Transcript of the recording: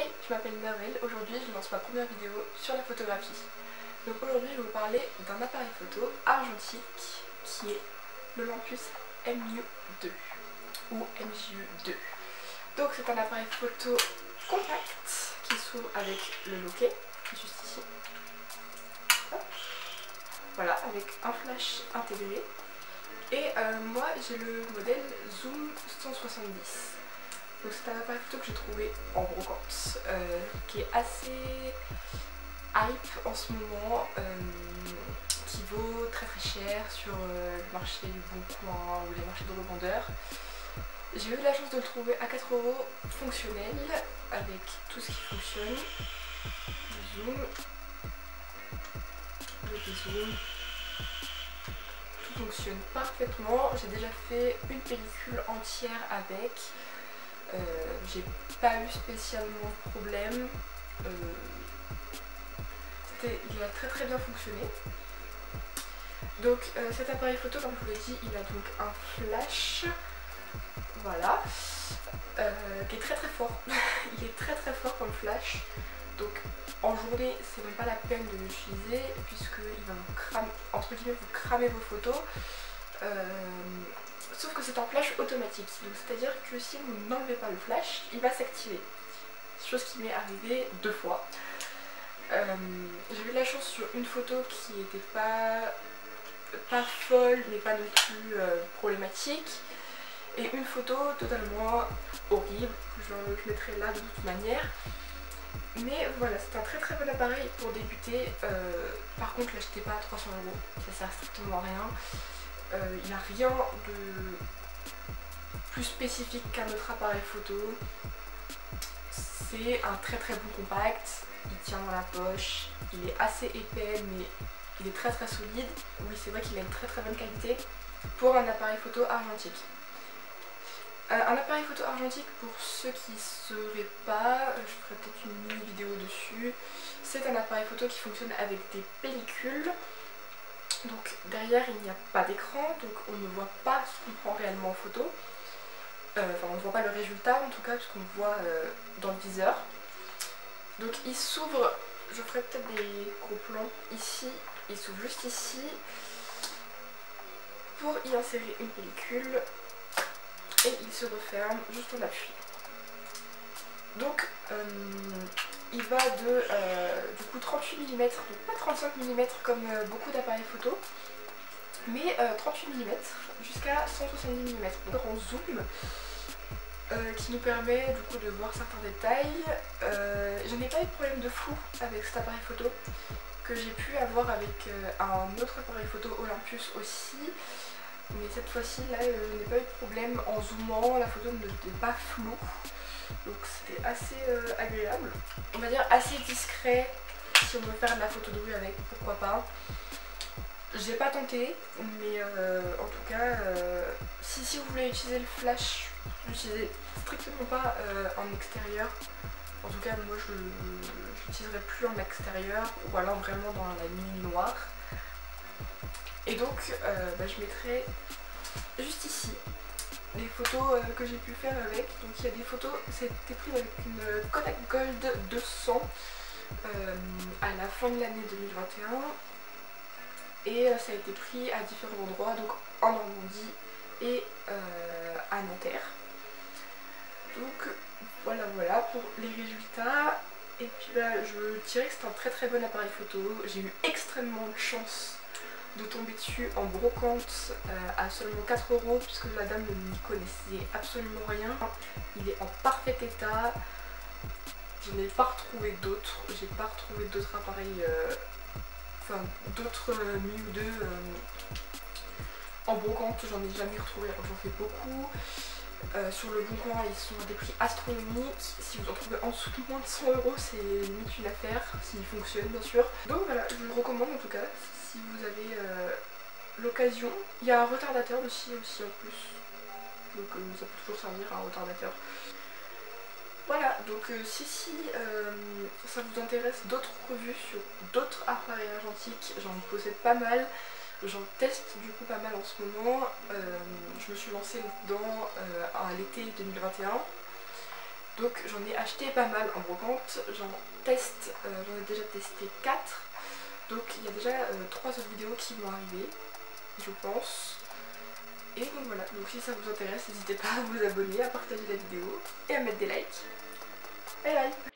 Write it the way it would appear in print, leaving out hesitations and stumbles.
Hey, je m'appelle Mervel, aujourd'hui je lance ma première vidéo sur la photographie. Donc aujourd'hui je vais vous parler d'un appareil photo argentique qui est l'Olympus MU2 ou MJU2. Donc c'est un appareil photo compact qui s'ouvre avec le loquet, juste ici. Hop. Voilà, avec un flash intégré. Et moi j'ai le modèle Zoom 170. Donc c'est un appareil photo que j'ai trouvé en brocante, qui est assez hype en ce moment, qui vaut très cher sur le marché du Bon Coin ou les marchés de revendeurs. J'ai eu la chance de le trouver à 4 €, fonctionnel, avec tout ce qui fonctionne, le zoom, le dézoom, tout fonctionne parfaitement. J'ai déjà fait une pellicule entière avec. J'ai pas eu spécialement de problème, il a très bien fonctionné. Donc cet appareil photo, comme je vous l'ai dit, il a donc un flash, voilà, qui est très fort. Il est très fort comme flash, donc en journée c'est même pas la peine de l'utiliser puisqu'il va vous cramer, entre guillemets, vous cramer vos photos. Sauf que c'est un flash automatique, donc c'est-à-dire que si vous n'enlevez pas le flash, il va s'activer. Chose qui m'est arrivée 2 fois. J'ai eu la chance sur une photo qui n'était pas folle, mais pas non plus problématique. Et une photo totalement horrible, je mettrai là de toute manière. Mais voilà, c'est un très bon appareil pour débuter. Par contre, l'achetez pas à 300 €, ça sert strictement à rien. Il n'a rien de plus spécifique qu'un autre appareil photo. C'est un très bon compact, il tient dans la poche, il est assez épais mais il est très solide. Oui, c'est vrai qu'il a une très bonne qualité pour un appareil photo argentique. Un appareil photo argentique, pour ceux qui ne sauraient pas, je ferai peut-être une mini vidéo dessus. C'est un appareil photo qui fonctionne avec des pellicules. Donc derrière il n'y a pas d'écran, donc on ne voit pas ce qu'on prend réellement en photo. Enfin on ne voit pas le résultat en tout cas, puisqu'on le voit dans le viseur. Donc il s'ouvre, je ferai peut-être des gros plans ici, il s'ouvre juste ici pour y insérer une pellicule et il se referme juste en appui. Donc il va de du coup 38 mm, donc pas 35 mm comme beaucoup d'appareils photo, mais 38 mm jusqu'à 170 mm. Donc en zoom, qui nous permet du coup de voir certains détails. Je n'ai pas eu de problème de flou avec cet appareil photo, que j'ai pu avoir avec un autre appareil photo Olympus aussi. Mais cette fois-ci là, je n'ai pas eu de problème en zoomant, la photo n'était pas floue. Donc c'était assez agréable. On va dire assez discret si on veut faire de la photo de rue avec, pourquoi pas. J'ai pas tenté, mais en tout cas, si vous voulez utiliser le flash, n'utilisez strictement pas en extérieur. En tout cas, moi je l'utiliserai plus en extérieur ou alors vraiment dans la nuit noire. Et donc, je mettrai juste ici les photos que j'ai pu faire avec. Donc il y a des photos, c'était pris avec une Kodak Gold 200 à la fin de l'année 2021. Et ça a été pris à différents endroits, donc en Normandie et à Nanterre. Donc voilà pour les résultats. Et puis je dirais que c'est un très bon appareil photo. J'ai eu extrêmement de chance de tomber dessus en brocante à seulement 4 € puisque la dame ne m'y connaissait absolument rien. Il est en parfait état. Je n'ai pas retrouvé d'autres. J'ai pas retrouvé d'autres appareils, enfin d'autres MU2 en brocante. J'en ai jamais retrouvé alors que j'en fais beaucoup. Sur le Bon Coin ils sont à des prix astronomiques. Si vous en trouvez en dessous de moins de 100 €, c'est limite une affaire, s'il fonctionne bien sûr. Donc voilà, je le recommande en tout cas si vous avez l'occasion. Il y a un retardateur dessus aussi en plus, donc ça peut toujours servir un retardateur. Voilà, donc si ça vous intéresse d'autres revues sur d'autres appareils argentiques, j'en possède pas mal. J'en teste du coup pas mal en ce moment. Je me suis lancée dedans à l'été 2021. Donc j'en ai acheté pas mal en brocante, j'en ai déjà testé 4. Donc il y a déjà 3 autres vidéos qui vont arriver, je pense. Et donc voilà, donc si ça vous intéresse, n'hésitez pas à vous abonner, à partager la vidéo et à mettre des likes. Bye bye.